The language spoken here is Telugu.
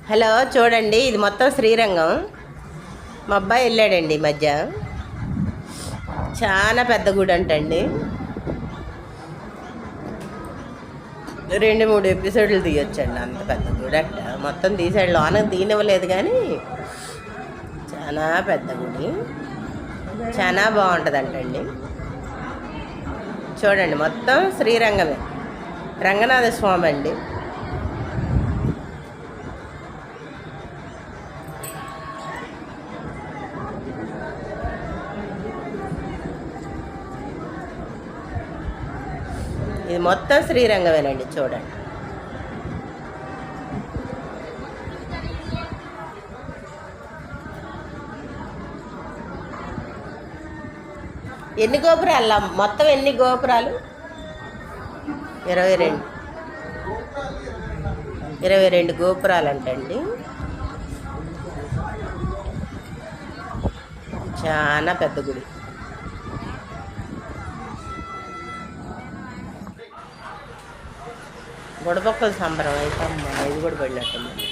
హలో చూడండి, ఇది మొత్తం శ్రీరంగం. మా అబ్బాయి వెళ్ళాడండి ఈ మధ్య. చాలా పెద్ద గుడి అంటండి. 2-3 ఎపిసోడ్లు తీయొచ్చండి, అంత పెద్ద గుడి అంట. మొత్తం తీసాడు, లోనకి తీనివ్వలేదు కానీ చాలా పెద్ద గుడి, చాలా బాగుంటుందంటండి. చూడండి మొత్తం శ్రీరంగమే, రంగనాథ స్వామి అండి. ఇది మొత్తం శ్రీరంగమేనండి. చూడండి ఎన్ని గోపురాలు, మొత్తం ఎన్ని గోపురాలు? 22 గోపురాలు అంటండి. చాలా పెద్ద గుడి. బుడబొక్కల సంబరం అయితే అమ్మ, ఇది కూడా పడినట్టుంది.